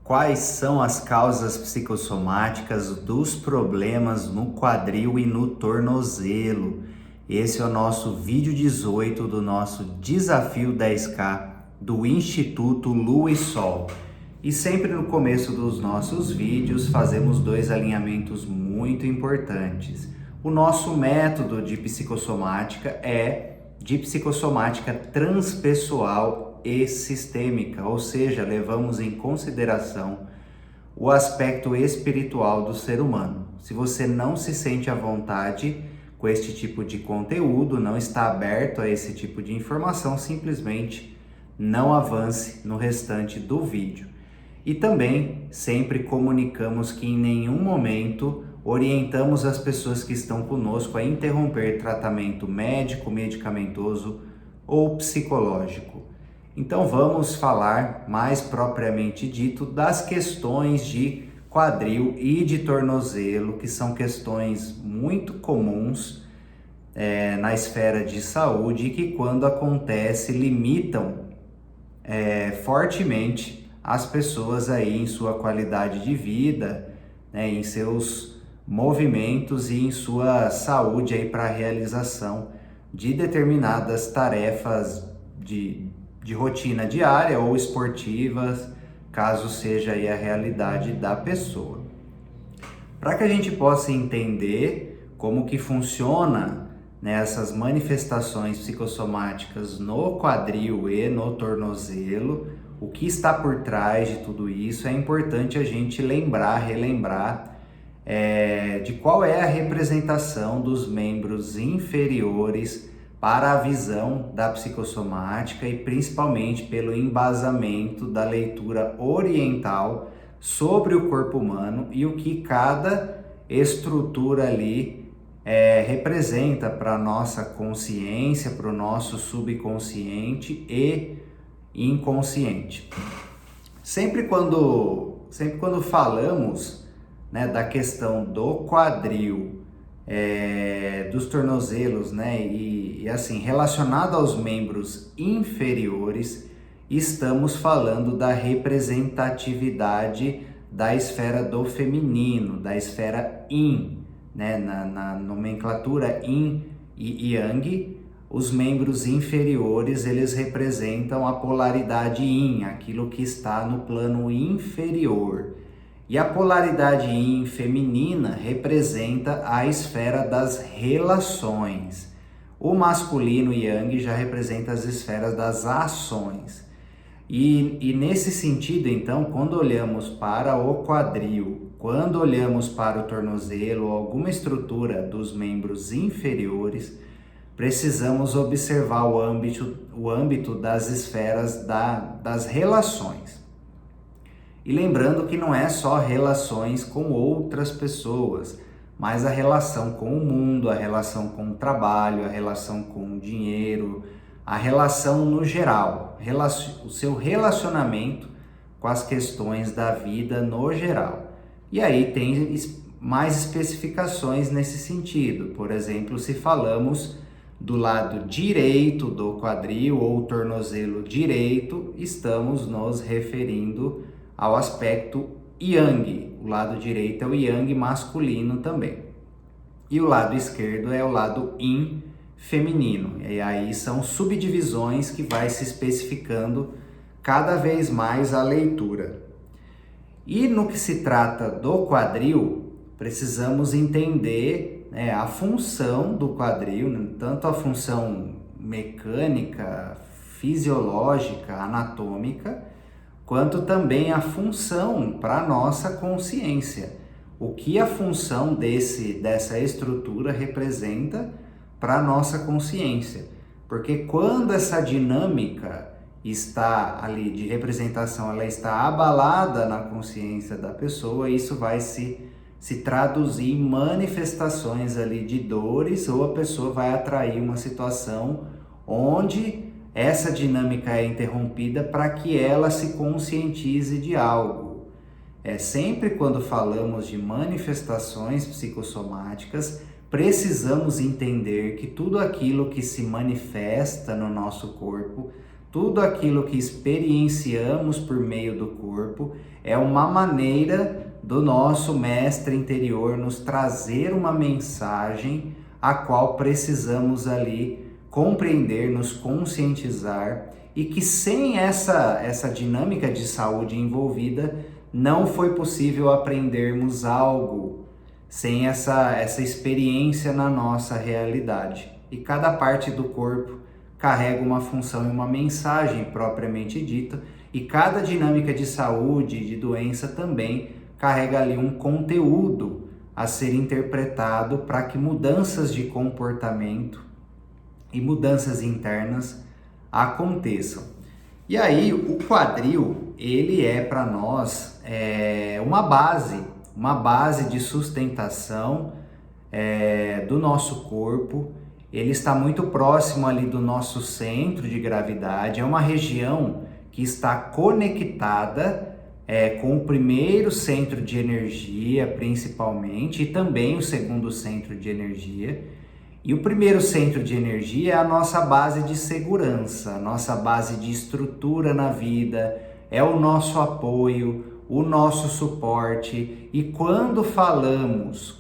Quais são as causas psicossomáticas dos problemas no quadril e no tornozelo? Esse é o nosso vídeo 18 do nosso Desafio 10K do Instituto Lua e Sol. E sempre no começo dos nossos vídeos fazemos dois alinhamentos muito importantes. O nosso método de psicossomática é de psicossomática transpessoal e sistêmica, ou seja, levamos em consideração o aspecto espiritual do ser humano. Se você não se sente à vontade com este tipo de conteúdo, não está aberto a esse tipo de informação, simplesmente não avance no restante do vídeo. E também sempre comunicamos que em nenhum momento orientamos as pessoas que estão conosco a interromper tratamento médico, medicamentoso ou psicológico. Então vamos falar mais propriamente dito das questões de quadril e de tornozelo, que são questões muito comuns na esfera de saúde e que quando acontece limitam fortemente as pessoas aí em sua qualidade de vida, em seus movimentos e em sua saúde aí para a realização de determinadas tarefas de rotina diária ou esportivas, caso seja aí a realidade da pessoa. Para que a gente possa entender como que funciona essas manifestações psicossomáticas no quadril e no tornozelo, o que está por trás de tudo isso, é importante a gente relembrar de qual é a representação dos membros inferiores para a visão da psicossomática e principalmente pelo embasamento da leitura oriental sobre o corpo humano e o que cada estrutura ali representa para a nossa consciência, para o nosso subconsciente e inconsciente. Sempre quando falamos da questão do quadril, dos tornozelos, e assim, relacionado aos membros inferiores, estamos falando da representatividade da esfera do feminino, da esfera Yin, na nomenclatura Yin e Yang. Os membros inferiores, eles representam a polaridade Yin, aquilo que está no plano inferior. E a polaridade Yin feminina representa a esfera das relações. O masculino Yang já representa as esferas das ações. E nesse sentido, então, quando olhamos para o quadril, quando olhamos para o tornozelo, alguma estrutura dos membros inferiores, precisamos observar o âmbito das esferas das relações. E lembrando que não é só relações com outras pessoas, mas a relação com o mundo, a relação com o trabalho, a relação com o dinheiro, a relação no geral, o seu relacionamento com as questões da vida no geral. E aí tem mais especificações nesse sentido. Por exemplo, se falamos do lado direito do quadril ou tornozelo direito, estamos nos referindo ao aspecto Yang. O lado direito é o Yang masculino também. E o lado esquerdo é o lado Yin feminino. E aí são subdivisões que vai se especificando cada vez mais a leitura. E no que se trata do quadril, precisamos entender a função do quadril, tanto a função mecânica, fisiológica, anatômica, quanto também a função para a nossa consciência. O que a função dessa estrutura representa para a nossa consciência. Porque quando essa dinâmica está ali de representação, ela está abalada na consciência da pessoa, isso vai se traduzir em manifestações ali de dores, ou a pessoa vai atrair uma situação onde essa dinâmica é interrompida para que ela se conscientize de algo. Sempre quando falamos de manifestações psicossomáticas, precisamos entender que tudo aquilo que se manifesta no nosso corpo Tudo aquilo que experienciamos por meio do corpo é uma maneira do nosso mestre interior nos trazer uma mensagem a qual precisamos ali compreender, nos conscientizar, e que sem essa dinâmica de saúde envolvida não foi possível aprendermos algo, sem essa experiência na nossa realidade. E cada parte do corpo carrega uma função e uma mensagem propriamente dita, e cada dinâmica de saúde, de doença também carrega ali um conteúdo a ser interpretado para que mudanças de comportamento e mudanças internas aconteçam. E aí o quadril, ele é para nós uma base de sustentação do nosso corpo. Ele está muito próximo ali do nosso centro de gravidade, é uma região que está conectada com o primeiro centro de energia, principalmente, e também o segundo centro de energia. E o primeiro centro de energia é a nossa base de segurança, a nossa base de estrutura na vida, é o nosso apoio, o nosso suporte. E quando falamos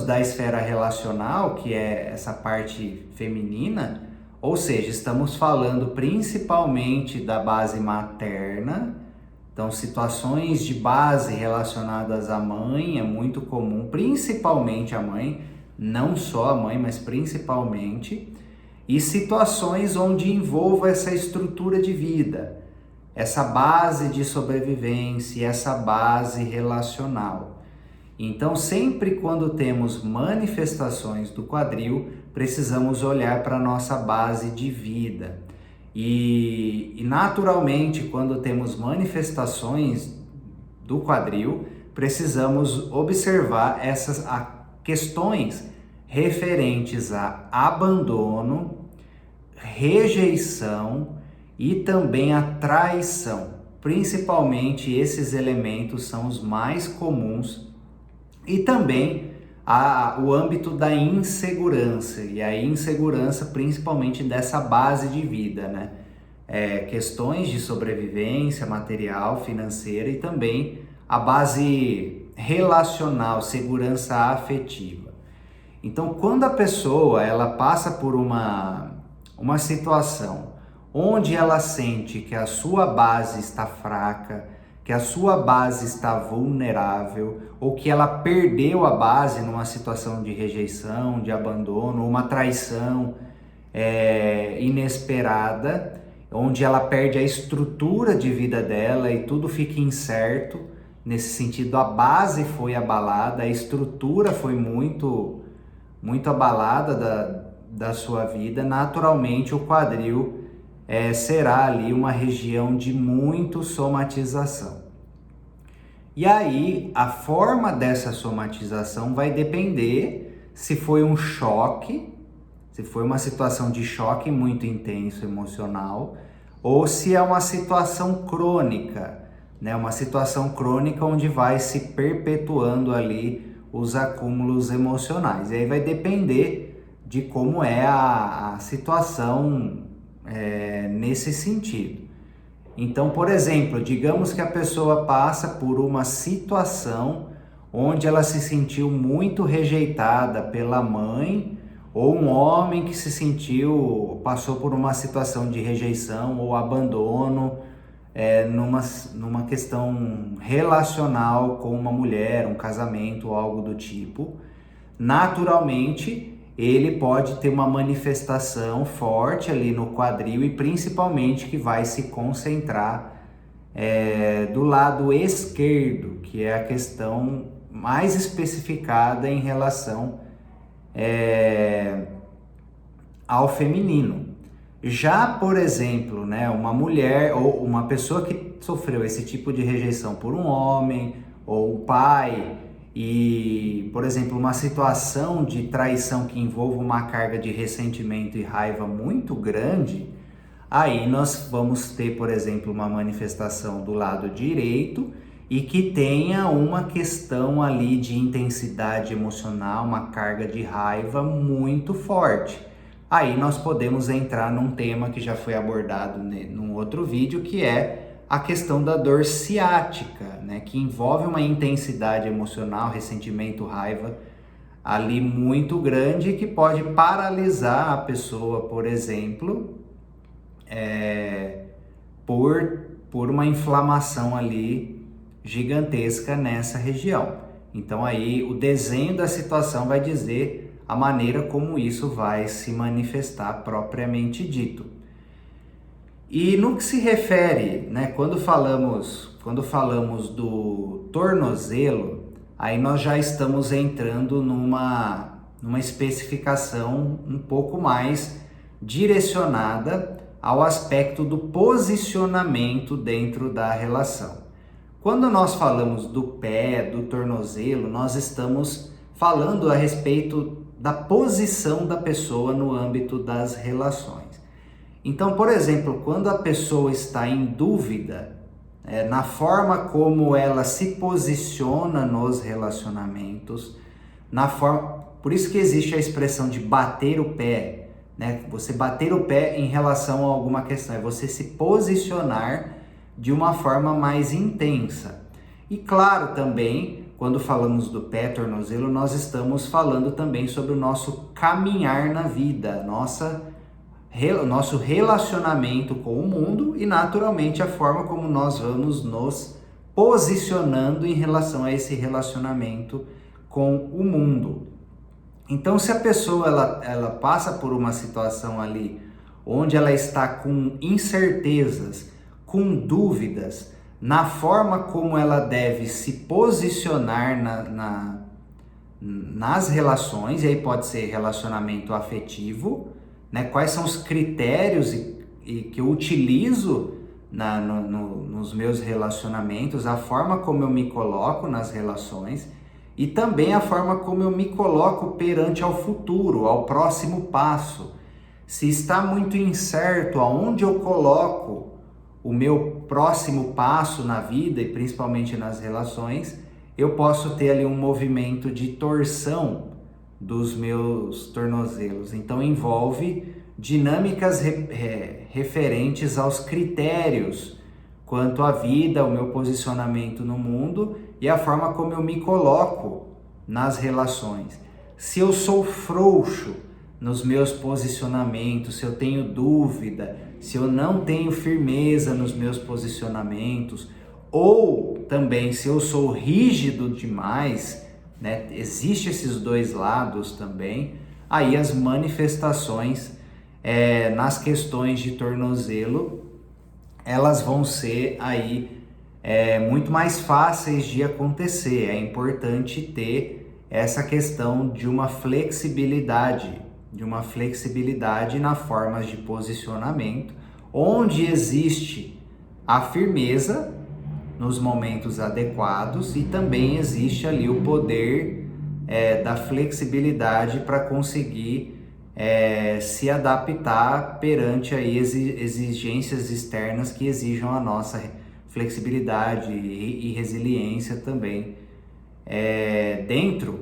da esfera relacional, que é essa parte feminina, ou seja, estamos falando principalmente da base materna. Então, situações de base relacionadas à mãe é muito comum, principalmente a mãe, não só a mãe, mas principalmente, e situações onde envolva essa estrutura de vida, essa base de sobrevivência, essa base relacional. Então, sempre quando temos manifestações do quadril, precisamos olhar para a nossa base de vida. E naturalmente, quando temos manifestações do quadril, precisamos observar essas questões referentes a abandono, rejeição e também a traição. Principalmente esses elementos são os mais comuns, e também o âmbito da insegurança, e a insegurança principalmente dessa base de vida, né? Questões de sobrevivência material, financeira, e também a base relacional, segurança afetiva. Então, quando a pessoa ela passa por uma situação onde ela sente que a sua base está fraca, que a sua base está vulnerável, ou que ela perdeu a base numa situação de rejeição, de abandono, uma traição inesperada, onde ela perde a estrutura de vida dela e tudo fica incerto. Nesse sentido, a base foi abalada, a estrutura foi muito abalada da sua vida. Naturalmente, o quadril será ali uma região de muito somatização. E aí, a forma dessa somatização vai depender se foi um choque, se foi uma situação de choque muito intenso emocional, ou se é uma situação crônica, né? Uma situação crônica onde vai se perpetuando ali os acúmulos emocionais. E aí vai depender de como é a situação nesse sentido. Então, por exemplo, digamos que a pessoa passa por uma situação onde ela se sentiu muito rejeitada pela mãe, ou um homem que passou por uma situação de rejeição ou abandono numa questão relacional com uma mulher, um casamento ou algo do tipo. Naturalmente, ele pode ter uma manifestação forte ali no quadril, e principalmente que vai se concentrar do lado esquerdo, que é a questão mais especificada em relação ao feminino. Já, por exemplo, né, uma mulher ou uma pessoa que sofreu esse tipo de rejeição por um homem ou um pai, e, por exemplo, uma situação de traição que envolva uma carga de ressentimento e raiva muito grande, aí nós vamos ter, por exemplo, uma manifestação do lado direito, e que tenha uma questão ali de intensidade emocional, uma carga de raiva muito forte. Aí nós podemos entrar num tema que já foi abordado num outro vídeo, que é a questão da dor ciática, né? Que envolve uma intensidade emocional, ressentimento, raiva ali muito grande, que pode paralisar a pessoa, por exemplo, por uma inflamação ali gigantesca nessa região. Então aí o desenho da situação vai dizer a maneira como isso vai se manifestar propriamente dito. E no que se refere, né, quando falamos do tornozelo, aí nós já estamos entrando numa especificação um pouco mais direcionada ao aspecto do posicionamento dentro da relação. Quando nós falamos do pé, do tornozelo, nós estamos falando a respeito da posição da pessoa no âmbito das relações. Então, por exemplo, quando a pessoa está em dúvida, na forma como ela se posiciona nos relacionamentos, por isso que existe a expressão de bater o pé, né? Você bater o pé em relação a alguma questão, é você se posicionar de uma forma mais intensa. E claro, também, quando falamos do pé, tornozelo, nós estamos falando também sobre o nosso caminhar na vida, nosso relacionamento com o mundo e, naturalmente, a forma como nós vamos nos posicionando em relação a esse relacionamento com o mundo. Então, se a pessoa ela passa por uma situação ali onde ela está com incertezas, com dúvidas na forma como ela deve se posicionar nas relações, e aí pode ser relacionamento afetivo, né? Quais são os critérios que eu utilizo nos meus relacionamentos, a forma como eu me coloco nas relações e também a forma como eu me coloco perante ao futuro, ao próximo passo. Se está muito incerto aonde eu coloco o meu próximo passo na vida e principalmente nas relações, eu posso ter ali um movimento de torção dos meus tornozelos. Então envolve dinâmicas referentes aos critérios quanto à vida, o meu posicionamento no mundo e a forma como eu me coloco nas relações. Se eu sou frouxo nos meus posicionamentos, se eu tenho dúvida, se eu não tenho firmeza nos meus posicionamentos, ou também se eu sou rígido demais, né? Existem esses dois lados também. Aí as manifestações nas questões de tornozelo, elas vão ser aí muito mais fáceis de acontecer. É importante ter essa questão de uma flexibilidade na forma de posicionamento, onde existe a firmeza nos momentos adequados e também existe ali o poder da flexibilidade para conseguir se adaptar perante aí exigências externas que exijam a nossa flexibilidade e resiliência também dentro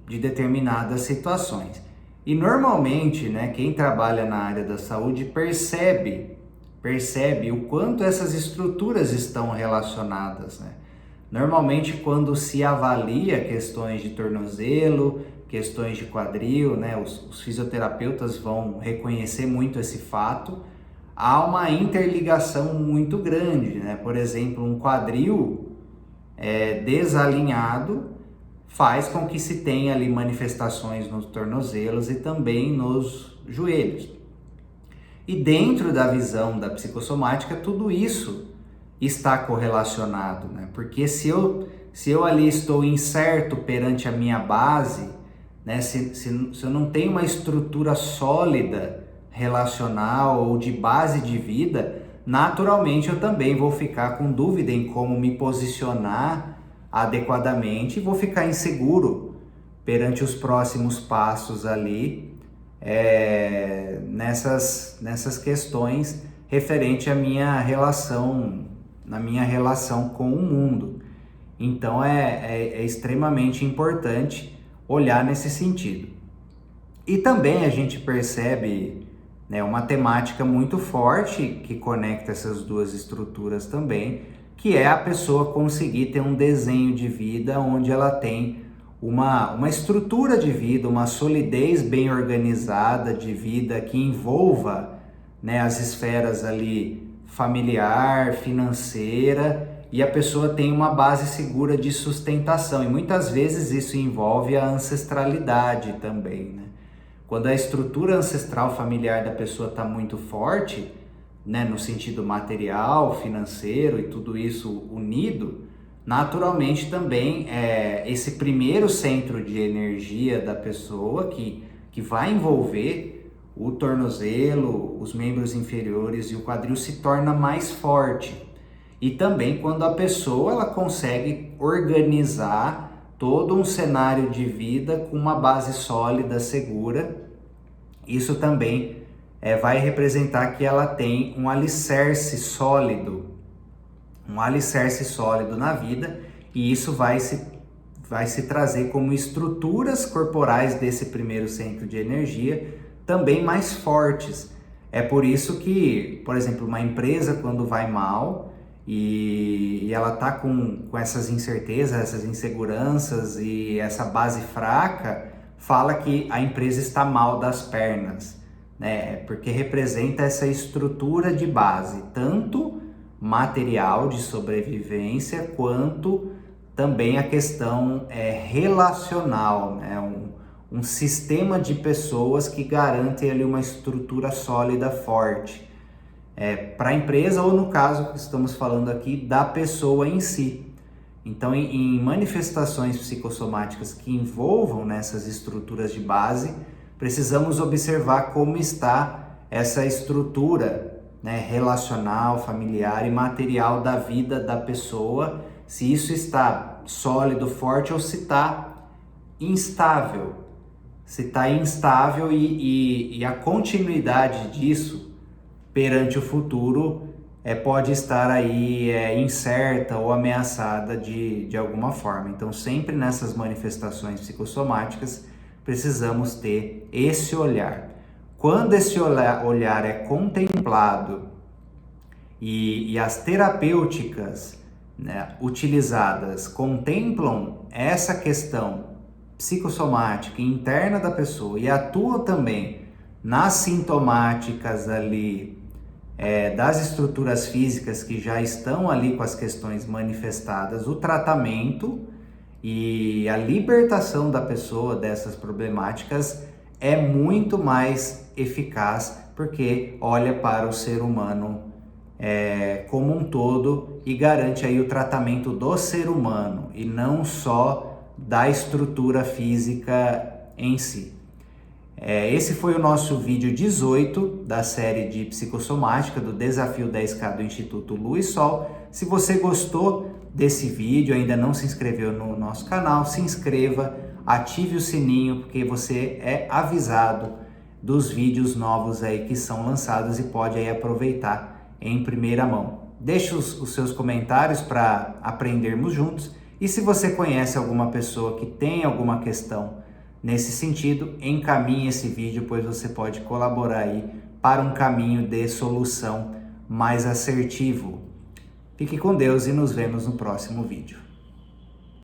de determinadas situações. E normalmente, né, quem trabalha na área da saúde percebe o quanto essas estruturas estão relacionadas, né? Normalmente, quando se avalia questões de tornozelo, questões de quadril, né, os fisioterapeutas vão reconhecer muito esse fato. Há uma interligação muito grande, né? Por exemplo, um quadril desalinhado faz com que se tenha ali manifestações nos tornozelos e também nos joelhos. E dentro da visão da psicossomática, tudo isso está correlacionado, né? Porque se eu ali estou incerto perante a minha base, né? Se eu não tenho uma estrutura sólida relacional ou de base de vida, naturalmente eu também vou ficar com dúvida em como me posicionar adequadamente e vou ficar inseguro perante os próximos passos ali nessas questões referente à minha relação, na minha relação com o mundo. Então é extremamente importante olhar nesse sentido. E também a gente percebe, né, uma temática muito forte que conecta essas duas estruturas também, que é a pessoa conseguir ter um desenho de vida onde ela tem uma estrutura de vida, uma solidez bem organizada de vida que envolva, né, as esferas ali familiar, financeira, e a pessoa tem uma base segura de sustentação. E muitas vezes isso envolve a ancestralidade também, né? Quando a estrutura ancestral familiar da pessoa está muito forte, né, no sentido material, financeiro e tudo isso unido, naturalmente também esse primeiro centro de energia da pessoa que vai envolver o tornozelo, os membros inferiores e o quadril se torna mais forte. E também quando a pessoa ela consegue organizar todo um cenário de vida com uma base sólida, segura, isso também vai representar que ela tem um alicerce sólido na vida, e isso vai se trazer como estruturas corporais desse primeiro centro de energia também mais fortes. É por isso que, por exemplo, uma empresa quando vai mal e ela está com essas incertezas, essas inseguranças e essa base fraca, fala que a empresa está mal das pernas, né? Porque representa essa estrutura de base, tanto material de sobrevivência, quanto também a questão relacional, né? Um sistema de pessoas que garantem ali uma estrutura sólida, forte, para a empresa, ou no caso que estamos falando aqui, da pessoa em si. Então, em manifestações psicossomáticas que envolvam nessas estruturas de base, precisamos observar como está essa estrutura, né, relacional, familiar e material da vida da pessoa, se isso está sólido, forte, ou se está instável. Se está instável e a continuidade disso perante o futuro pode estar aí incerta ou ameaçada de alguma forma. Então, sempre nessas manifestações psicossomáticas, precisamos ter esse olhar. Quando esse olhar é contemplado e as terapêuticas, né, utilizadas contemplam essa questão psicossomática interna da pessoa e atuam também nas sintomáticas ali das estruturas físicas que já estão ali com as questões manifestadas, o tratamento e a libertação da pessoa dessas problemáticas é muito mais eficaz, porque olha para o ser humano como um todo e garante aí o tratamento do ser humano e não só da estrutura física em si. Esse foi o nosso vídeo 18 da série de psicossomática do Desafio 10K do Instituto Lua e Sol. Se você gostou desse vídeo, ainda não se inscreveu no nosso canal, se inscreva, ative o sininho, porque você é avisado dos vídeos novos aí que são lançados e pode aí aproveitar em primeira mão. Deixe os seus comentários para aprendermos juntos, e se você conhece alguma pessoa que tem alguma questão nesse sentido, encaminhe esse vídeo, pois você pode colaborar aí para um caminho de solução mais assertivo. Fique com Deus e nos vemos no próximo vídeo.